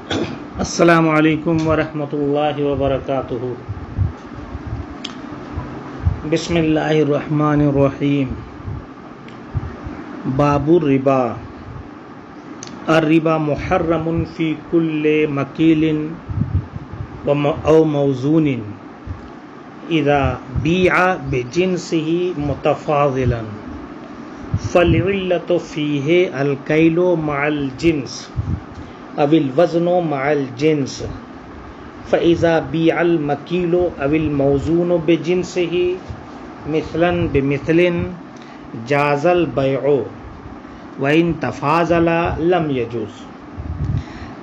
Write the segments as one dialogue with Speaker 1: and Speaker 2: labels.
Speaker 1: السلام علیکم ورحمۃ اللہ وبرکاتہ۔ بسم اللہ الرحمن الرحیم۔ باب الربا۔ الربا محرم فی کل مکیل او موزون اذا بیع بجنسہ متفاضلا فالعلۃ فیہ الکیل مع الجنس او الوزن مع الجنس فإذا بیع المکیل او الموزون بجنسہ مثلا بمثل جاز البیع وإن تفاضلا لم يجوز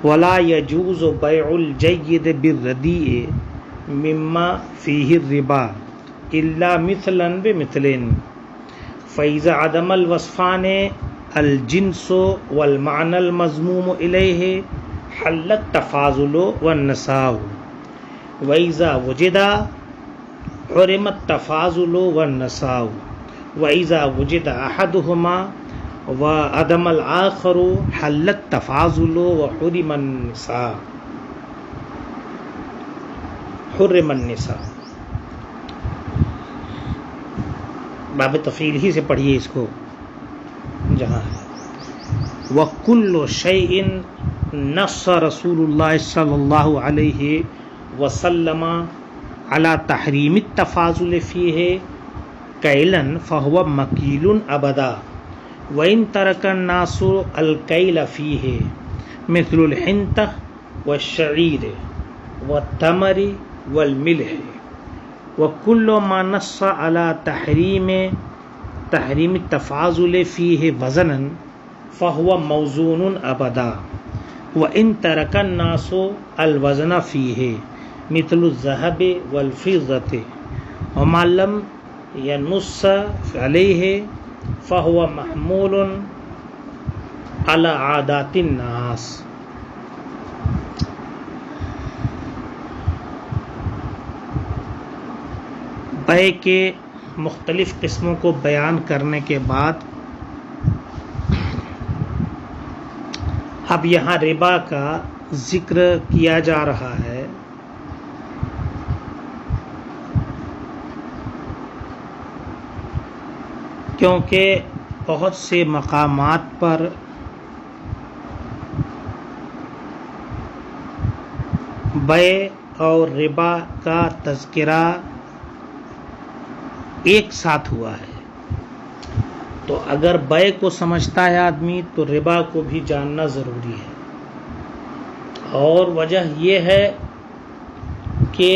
Speaker 1: ولا يجوز بيع الجيد بالرديء مما فيه الربا إلا مثلا بمثل فإذا عدم الوصفان الجنس والمعنى المضموم إليه حل التفاضل والنساء وإذا وجد حرم التفاضل والنساء وإذا وجد أحدهما وعدم الآخر حل التفاضل وحرم النساء باب تفعیل ہی سے پڑھیے اس کو جہاں ہے وَكُلُّ شَيْءٍ نَصَّ رسول اللہ صلی اللہ علیہ وسلم على تحریم التفاضل فیہ کیلا فہو مکیل ابدا وَإِن تَرَكَ النَّاسُ الْكَيْلَ فِيهِ مِثْلُ الْحِنْطَةِ وَالشَّعِيرِ وَالتَّمْرِ وَالْمِلْحِ وَكُلُّ مَا نَصَّ عَلَى تحریم التفاضل فِيهِ وزنا فَهُوَ موزون ابدا وَإِن تَرَكَ النَّاسُ الْوَزْنَ فِيهِ مِثْلُ الذَّهَبِ وَالْفِضَّةِ وَمَا لَمْ يَنُصَّ عَلَيْهِ فَهُوَ محمول على عادات الناس۔ بیع کے مختلف قسموں کو بیان کرنے کے بعد اب یہاں ربا کا ذکر کیا جا رہا ہے۔ کیونکہ بہت سے مقامات پر بیع اور ربا کا تذکرہ ایک ساتھ ہوا ہے، تو اگر بیع کو سمجھتا ہے آدمی تو ربا کو بھی جاننا ضروری ہے۔ اور وجہ یہ ہے کہ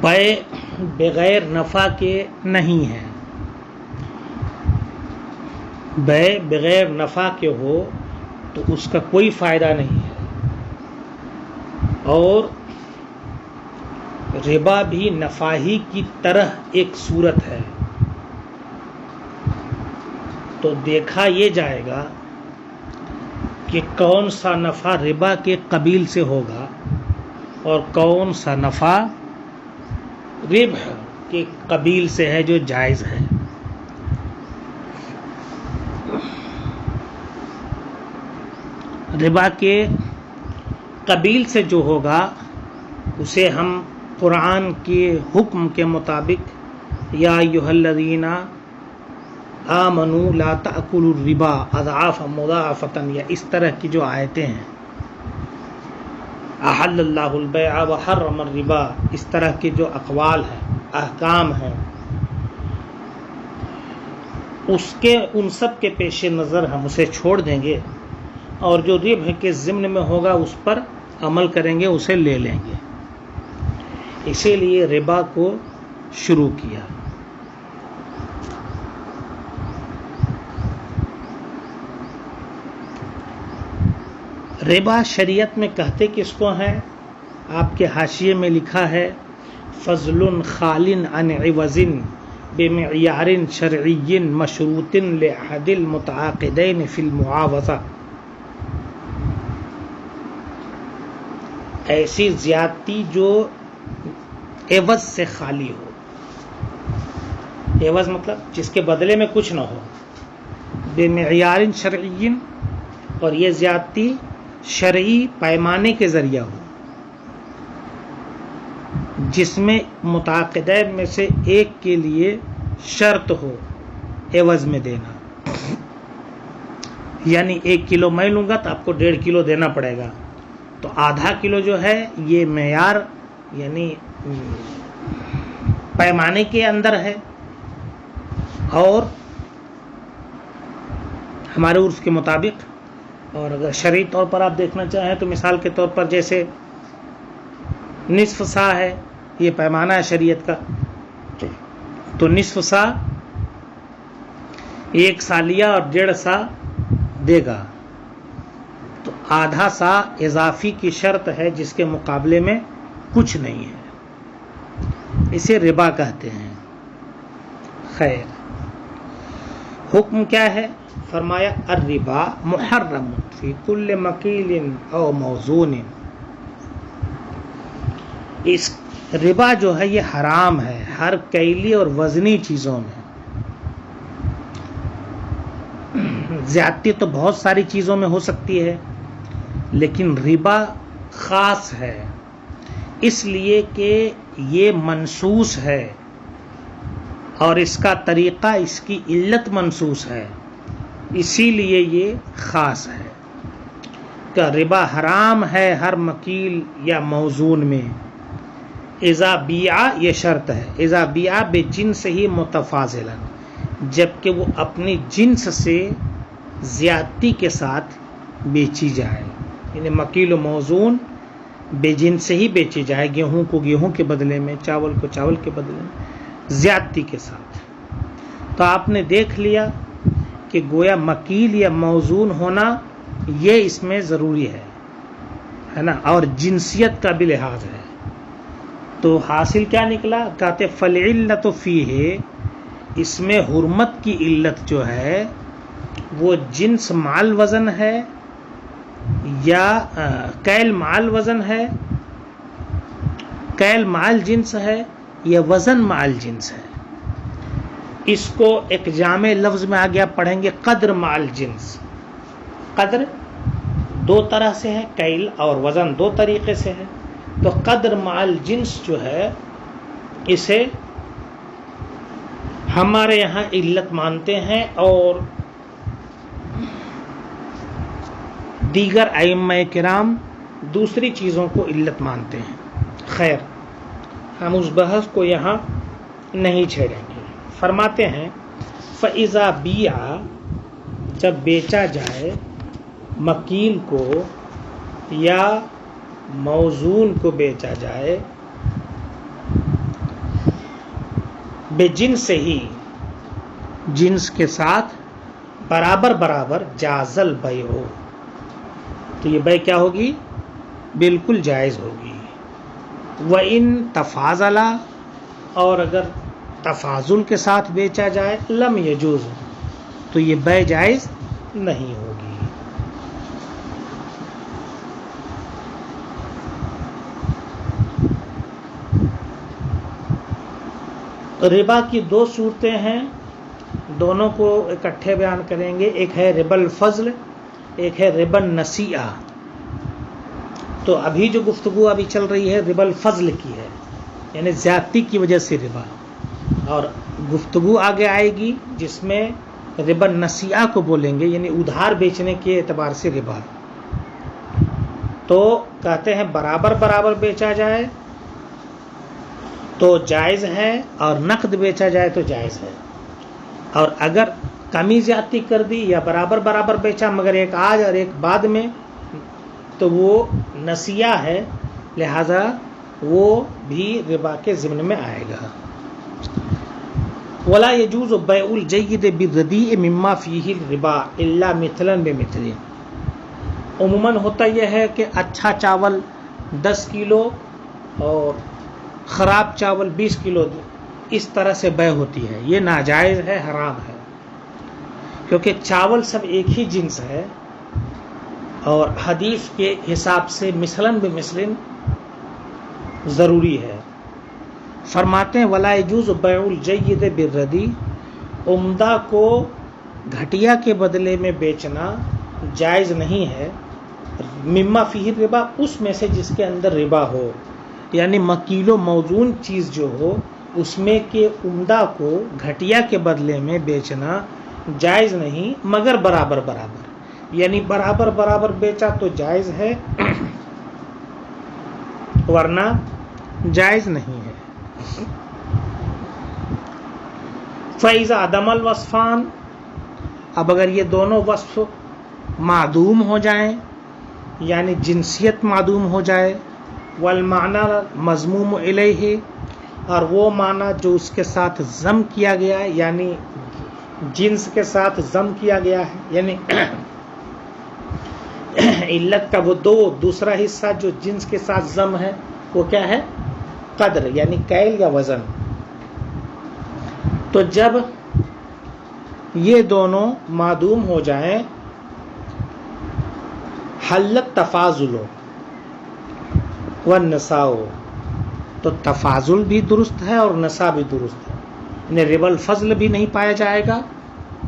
Speaker 1: بیع بغیر نفع کے نہیں ہے۔ بیع بغیر نفع کے ہو تو اس کا کوئی فائدہ نہیں ہے، اور ربا بھی نفع ہی کی طرح ایک صورت ہے۔ تو دیکھا یہ جائے گا کہ کون سا نفع ربا کے قبیل سے ہوگا اور کون سا نفع ربح کے قبیل سے ہے جو جائز ہے۔ ربا کے قبیل سے جو ہوگا اسے ہم قرآن کے حکم کے مطابق یا ایھا الذین آمنوا لا تأکلوا الربا اضعافا مضاعفۃ یا اس طرح کی جو آیتیں ہیں، احل اللہ البیع وحرم الربا، اس طرح کے جو اقوال ہیں، احکام ہیں، ان سب کے پیش نظر ہم اسے چھوڑ دیں گے اور جو ربح کے ضمن میں ہوگا اس پر عمل کریں گے، اسے لے لیں گے۔ اسی لیے ربا کو شروع کیا۔ ربا شریعت میں کہتے کس کو ہیں؟ آپ کے حاشیے میں لکھا ہے فضل خال عن عوض بمعیار شرعی مشروط لأحد المتعاقدین فی المعاوضہ، ایسی زیادتی جو عوض سے خالی ہو۔ عوض مطلب جس کے بدلے میں کچھ نہ ہو، بمعیار شرعی، اور یہ زیادتی شرعی پیمانے کے ذریعہ ہو جس میں متعاقدین میں سے ایک کے لیے شرط ہو عوض میں دینا، یعنی 1 کلو میں لوں گا تو آپ کو 1.5 کلو دینا پڑے گا، تو آدھا کلو جو ہے یہ معیار یعنی پیمانے کے اندر ہے، اور ہمارے عرف کے مطابق، اور اگر شرعی طور پر آپ دیکھنا چاہیں تو مثال کے طور پر جیسے نصف سا ہے، یہ پیمانہ ہے شریعت کا، تو نصف سا 1 سا لیا اور 1.5 سا دے گا، تو آدھا سا اضافی کی شرط ہے جس کے مقابلے میں کچھ نہیں ہے، اسے ربا کہتے ہیں۔ خیر، حکم کیا ہے؟ فرمایا الربا محرم فی کل مکیل او موزون، اس ربا جو ہے یہ حرام ہے ہر کیلی اور وزنی چیزوں میں۔ زیادتی تو بہت ساری چیزوں میں ہو سکتی ہے، لیکن ربا خاص ہے، اس لیے کہ یہ منسوس ہے اور اس کا طریقہ، اس کی علت منسوس ہے، اسی لیے یہ خاص ہے کہ ربا حرام ہے ہر مکیل یا موزون میں۔ اذا بیع، یہ شرط ہے، اذا بیع بجنس ہی متفاضلا، جبکہ وہ اپنی جنس سے زیادتی کے ساتھ بیچی جائے، یعنی مکیل و موزون بے جنس ہی بیچی جائے، گیہوں کو گیہوں کے بدلے میں، چاول کو چاول کے بدلے میں، زیادتی کے ساتھ۔ تو آپ نے دیکھ لیا کہ گویا مکیل یا موزون ہونا یہ اس میں ضروری ہے نا، اور جنسیت کا بھی لحاظ ہے۔ تو حاصل کیا نکلا؟ کہتے فالعلت فیہ، اس میں حرمت کی علت جو ہے وہ جنس مال وزن ہے یا کیل مال وزن ہے، کیل مال جنس ہے یا وزن مال جنس ہے۔ اس کو ایک جامع لفظ میں آ گیا، پڑھیں گے قدر مال جنس۔ قدر 2 طرح سے ہے، کیل اور وزن 2 طریقے سے ہے، تو قدر مال جنس جو ہے اسے ہمارے یہاں علت مانتے ہیں، اور دیگر ائمہ کرام دوسری چیزوں کو علت مانتے ہیں۔ خیر، ہم اس بحث کو یہاں نہیں چھیڑیں گے۔ فرماتے ہیں فَإِذَا بِيعَ، جب بیچا جائے مکیل کو یا موزون کو بیچا جائے، بے جنس ہی، جنس کے ساتھ برابر برابر، جاز البیع، تو یہ بیع کیا ہوگی؟ بالکل جائز ہوگی۔ وَإِن تَفَاضَلَ، اور اگر تفاضل کے ساتھ بیچا جائے، لم یجوز، تو یہ بیع جائز نہیں ہوگی۔ ربا کی 2 صورتیں ہیں، دونوں کو اکٹھے بیان کریں گے، ایک ہے ربا الفضل، ایک ہے ربا النسیئہ۔ تو ابھی جو گفتگو ابھی چل رہی ہے ربا الفضل کی ہے، یعنی زیادتی کی وجہ سے ربا، اور گفتگو آگے آئے گی جس میں ربا النسیئہ کو بولیں گے، یعنی ادھار بیچنے کے اعتبار سے ربا۔ تو کہتے ہیں برابر برابر بیچا جائے تو جائز ہے، اور نقد بیچا جائے تو جائز ہے، اور اگر کمی زیادتی کر دی یا برابر برابر بیچا مگر ایک آج اور ایک بعد میں، تو وہ نسیہ ہے، لہذا وہ بھی ربا کے ضمن میں آئے گا۔ ولا يجوز بيع الجيد بالرديء مما فيه الربا الا مثلا بمثل، عموماً ہوتا یہ ہے کہ اچھا چاول 10 کلو اور خراب چاول 20 کلو، اس طرح سے بیع ہوتی ہے، یہ ناجائز ہے، حرام ہے، کیونکہ چاول سب ایک ہی جنس ہے، اور حدیث کے حساب سے مثلاً بمثل ضروری ہے۔ فرماتے ہیں ولا يجوز بيع الجيد بالرديء، عمدہ کو گھٹیا کے بدلے میں بیچنا جائز نہیں ہے، مما فیہ ربا، اس میں سے جس کے اندر ربا ہو، یعنی مکیل و موزون چیز جو ہو اس میں کے عمدہ کو گھٹیا کے بدلے میں بیچنا جائز نہیں، مگر برابر برابر، یعنی برابر برابر بیچا تو جائز ہے ورنہ جائز نہیں ہے۔ فَإِذَا عَدَمَ الْوَصْفَانِ، اب اگر یہ دونوں وصف معدوم ہو جائیں، یعنی جنسیت معدوم ہو جائے، وَالْمَعْنَى مَضْمُومُ إِلَيْهِ، اور وہ معنی جو اس کے ساتھ ضم کیا گیا ہے، یعنی جنس کے ساتھ ضم کیا گیا ہے، یعنی علت کا وہ دوسرا حصہ جو جنس کے ساتھ ضم ہے وہ کیا ہے؟ قدر، یعنی کیل یا وزن۔ تو جب یہ دونوں معدوم ہو جائیں، حلت تفاضل والنساء، تو تفاضل بھی درست ہے اور نساء بھی درست ہے، یعنی ربا الفضل بھی نہیں پایا جائے گا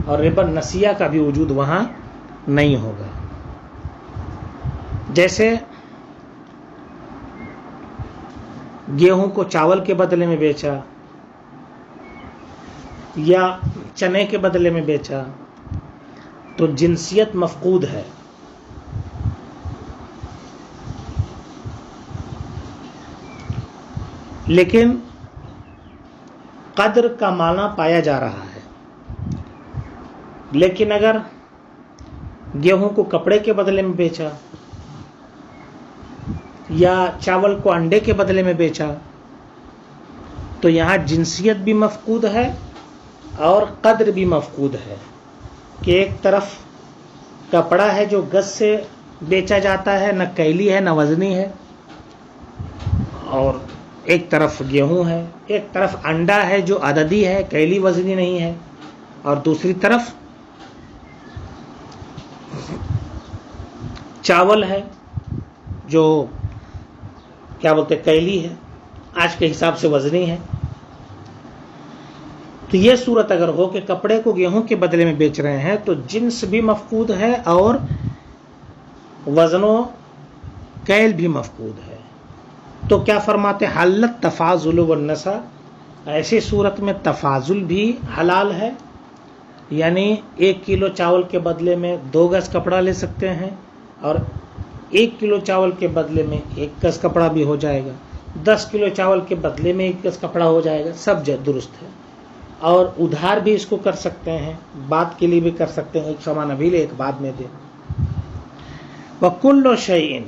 Speaker 1: اور ربا النسیہ کا بھی وجود وہاں نہیں ہوگا۔ جیسے گیہوں کو چاول کے بدلے میں بیچا یا چنے کے بدلے میں بیچا تو جنسیت مفقود ہے، لیکن قدر کا معنی پایا جا رہا ہے۔ لیکن اگر گیہوں کو کپڑے کے بدلے میں بیچا یا چاول کو انڈے کے بدلے میں بیچا تو یہاں جنسیت بھی مفقود ہے اور قدر بھی مفقود ہے، کہ ایک طرف کپڑا ہے جو گز سے بیچا جاتا ہے، نہ کیلی ہے نہ وزنی ہے، اور ایک طرف گیہوں ہے، ایک طرف انڈا ہے جو عددی ہے، کیلی وزنی نہیں ہے، اور دوسری طرف چاول ہے جو کیا بولتے کیلی ہے، آج کے حساب سے وزنی ہے۔ تو یہ صورت اگر ہو کہ کپڑے کو گیہوں کے بدلے میں بیچ رہے ہیں تو جنس بھی مفقود ہے اور وزن و کیل بھی مفقود ہے، تو کیا فرماتے حلت تفاضل والنساء، ایسی صورت میں تفاضل بھی حلال ہے، یعنی 1 کلو چاول کے بدلے میں 2 گز کپڑا لے سکتے ہیں اور 1 کلو چاول کے بدلے میں 1 گز کپڑا بھی ہو جائے گا، 10 کلو چاول کے بدلے میں 1 گز کپڑا ہو جائے گا، سب درست ہے۔ اور ادھار بھی اس کو کر سکتے ہیں، بات کے لیے بھی کر سکتے ہیں، ایک سامان ابھی لے ایک بعد میں دے۔ وَكُلُّ شَيْءٍ،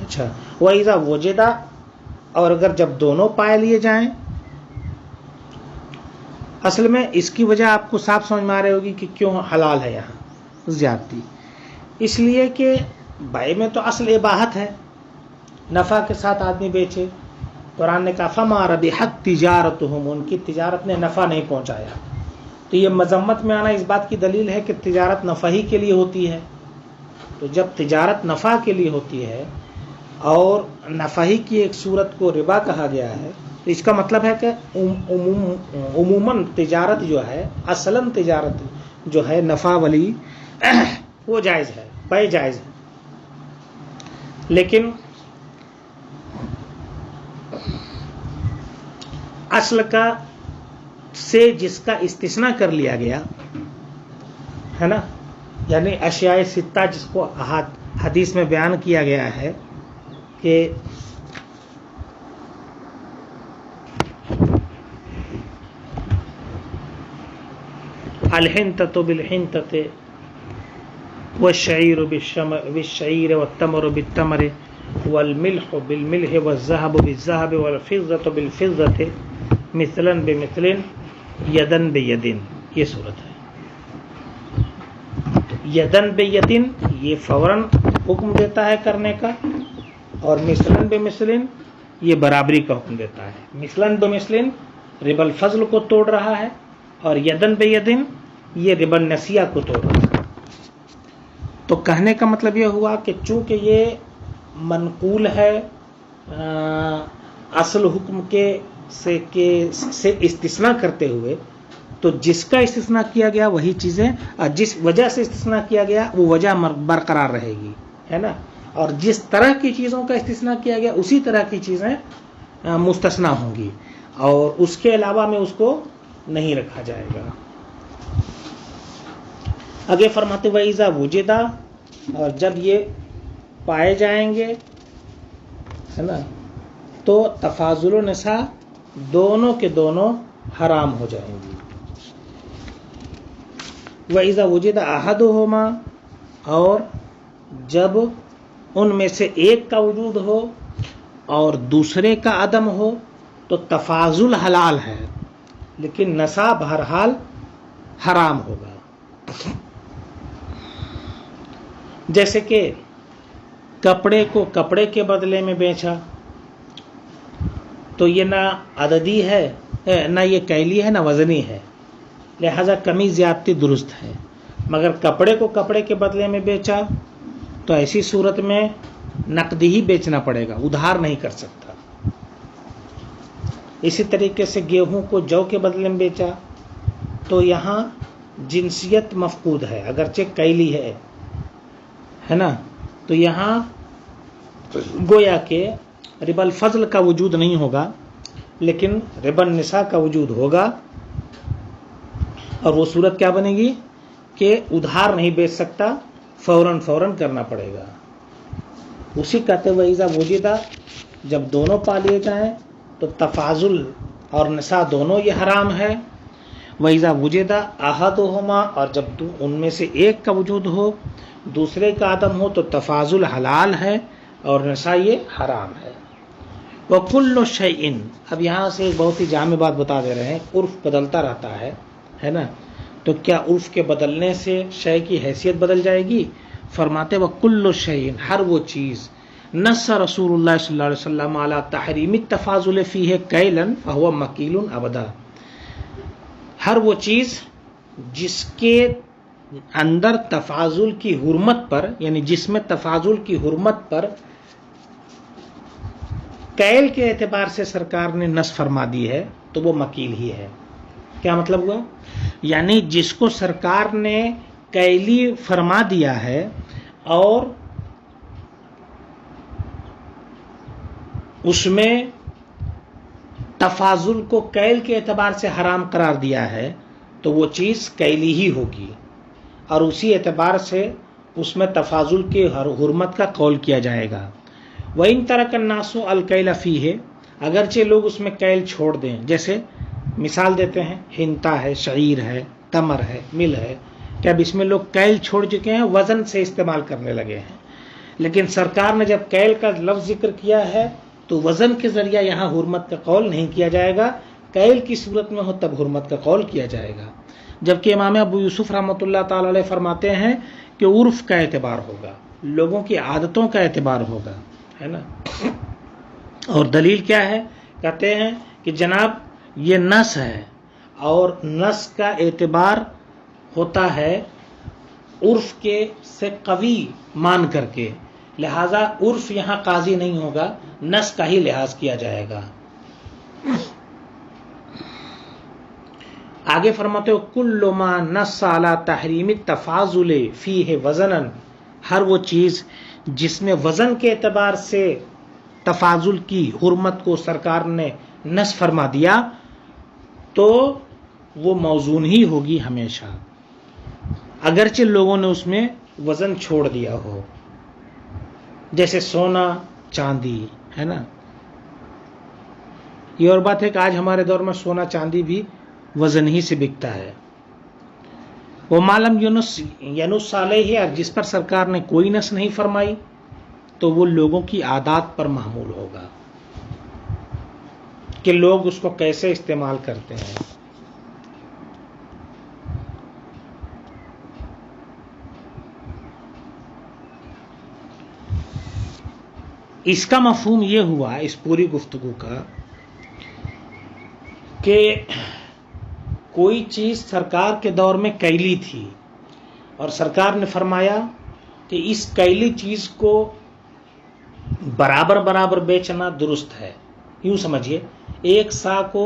Speaker 1: اچھا وَإِذَا وُجِدَ، اور اگر جب دونوں پائے لیے جائیں، اصل میں اس کی وجہ آپ کو صاف سمجھ میں آ رہی ہوگی کہ کیوں حلال ہے یہاں زیادتی، اس لیے کہ بائع میں تو اصل اباحت ہے، نفع کے ساتھ آدمی بیچے۔ قرآن نے کہا فَمَا رَبِحَتْ تِجَارَتُهُمْ، ان کی تجارت نے نفع نہیں پہنچایا، تو یہ مذمت میں آنا اس بات کی دلیل ہے کہ تجارت نفع ہی کے لیے ہوتی ہے۔ تو جب تجارت نفع کے لیے ہوتی ہے اور نفع ہی کی ایک صورت کو ربا کہا گیا ہے، تو اس کا مطلب ہے کہ عموماً تجارت جو ہے، اصلاً تجارت جو ہے نفع والی وہ جائز ہے، بے جائز ہے، لیکن اصل کا سے جس کا استثناء کر لیا گیا ہے نا، یعنی اشیاء ستہ جس کو حدیث میں بیان کیا گیا ہے کہ الحنطۃ بالحنطۃ والشعیر بالشعیر والتمر بالتمر والملح بالملح والذهب بالذهب والفضة بالفضة مثلا بمثل یدن بیدن، یہ صورت ہے۔ یدن بیدن یہ فوراً حکم دیتا ہے کرنے کا، اور مثلاً بمثلن یہ برابری کا حکم دیتا ہے۔ مثلاً بمثلن ربا الفضل کو توڑ رہا ہے، اور یدن بیدن یہ ربا النسیہ کو توڑ رہا ہے۔ تو کہنے کا مطلب یہ ہوا کہ چونکہ یہ منقول ہے اصل حکم کے سے استثناء کرتے ہوئے، تو جس کا استثناء کیا گیا وہی چیزیں، جس وجہ سے استثناء کیا گیا وہ وجہ برقرار رہے گی، ہے نا، اور جس طرح کی چیزوں کا استثناء کیا گیا اسی طرح کی چیزیں مستثنیٰ ہوں گی، اور اس کے علاوہ میں اس کو نہیں رکھا جائے گا۔ آگے فرماتے وَإِذَا وُجِدَ، اور جب یہ پائے جائیں گے، ہے نا، تو تفاضل و نساء دونوں کے دونوں حرام ہو جائیں گی۔ وَإِذَا وُجِدَ أَحَدُهُمَا، اور جب ان میں سے ایک کا وجود ہو اور دوسرے کا عدم ہو تو تفاضل حلال ہے لیکن نساء بہرحال حرام ہوگا۔ جیسے کہ کپڑے کو کپڑے کے بدلے میں بیچا تو یہ نہ عددی ہے، نہ یہ کیلی ہے، نہ وزنی ہے، لہذا کمی زیادتی درست ہے، مگر کپڑے کو کپڑے کے بدلے میں بیچا تو ایسی صورت میں نقد ہی بیچنا پڑے گا، ادھار نہیں کر سکتا۔ اسی طریقے سے گیہوں کو جو کے بدلے میں بیچا تو یہاں جنسیت مفقود ہے، اگرچہ کیلی ہے نا، تو یہاں گویا کہ ربا الفضل کا وجود نہیں ہوگا لیکن ربا النساء کا وجود ہوگا، اور وہ صورت کیا بنے گی کہ ادھار نہیں بیچ سکتا، فوراً کرنا پڑے گا۔ اسی کہتے ہوئے اذا وجدہ، جب دونوں پا لیے جائیں تو تفاضل اور نساء دونوں یہ حرام ہے۔ وَإِذَا وُجِدَ أَحَدُهُمَا، اور جب ان میں سے ایک کا وجود ہو دوسرے کا عدم ہو تو تفاضل حلال ہے اور نساء یہ حرام ہے۔ وَكُلُّ شَيْءٍ، اب یہاں سے ایک بہت ہی جامع بات بتا دے رہے ہیں، عرف بدلتا رہتا ہے نا، تو کیا عرف کے بدلنے سے شے کی حیثیت بدل جائے گی؟ فرماتے وَكُلُّ شَيْءٍ، ہر وہ چیز نص رسول اللہ صلی اللہ علیہ وسلم علی تحریم التفاضل فیہ کیلا فہو مکیل ابدا، ہر وہ چیز جس کے اندر تفاضل کی حرمت پر، یعنی جس میں تفاضل کی حرمت پر کیل کے اعتبار سے سرکار نے نص فرما دی ہے تو وہ مکیل ہی ہے۔ کیا مطلب ہوا؟ یعنی جس کو سرکار نے کیلی فرما دیا ہے اور اس میں تفاضل کو کیل کے اعتبار سے حرام قرار دیا ہے تو وہ چیز کیلی ہی ہوگی، اور اسی اعتبار سے اس میں تفاضل کی حرمت کا قول کیا جائے گا۔ وَإِن تَرَكَ النَّاسُ الْكَيْلَ فِيهِ، اگرچہ لوگ اس میں کیل چھوڑ دیں، جیسے مثال دیتے ہیں ہنتا ہے، شعیر ہے، تمر ہے، مل ہے، کہ اب اس میں لوگ کیل چھوڑ چکے ہیں، وزن سے استعمال کرنے لگے ہیں، لیکن سرکار نے جب کیل کا لفظ ذکر کیا ہے تو وزن کے ذریعہ یہاں حرمت کا قول نہیں کیا جائے گا، کیل کی صورت میں ہو تب حرمت کا قول کیا جائے گا۔ جبکہ امام ابو یوسف رحمۃ اللہ تعالی علیہ فرماتے ہیں کہ عرف کا اعتبار ہوگا، لوگوں کی عادتوں کا اعتبار ہوگا، ہے نا۔ اور دلیل کیا ہے؟ کہتے ہیں کہ جناب یہ نص ہے، اور نص کا اعتبار ہوتا ہے عرف کے سے قوی مان کر کے، لہذا عرف یہاں قاضی نہیں ہوگا، نص کا ہی لحاظ کیا جائے گا۔ آگے فرماتے ہو کل ما نص علی تحریم التفاضل فیہ وزنا، ہر وہ چیز جس میں وزن کے اعتبار سے تفاضل کی حرمت کو سرکار نے نص فرما دیا تو وہ موزون ہی ہوگی ہمیشہ، اگرچہ لوگوں نے اس میں وزن چھوڑ دیا ہو، جیسے سونا چاندی، ہے نا۔ یہ اور بات ہے کہ آج ہمارے دور میں سونا چاندی بھی وزن ہی سے بکتا ہے۔ وہ معلوم ینص علیہ، جس پر سرکار نے کوئی نص نہیں فرمائی تو وہ لوگوں کی عادات پر محمول ہوگا کہ لوگ اس کو کیسے استعمال کرتے ہیں۔ اس کا مفہوم یہ ہوا اس پوری گفتگو کا کہ کوئی چیز سرکار کے دور میں کیلی تھی اور سرکار نے فرمایا کہ اس کیلی چیز کو برابر بیچنا درست ہے۔ یوں سمجھیے ایک سا کو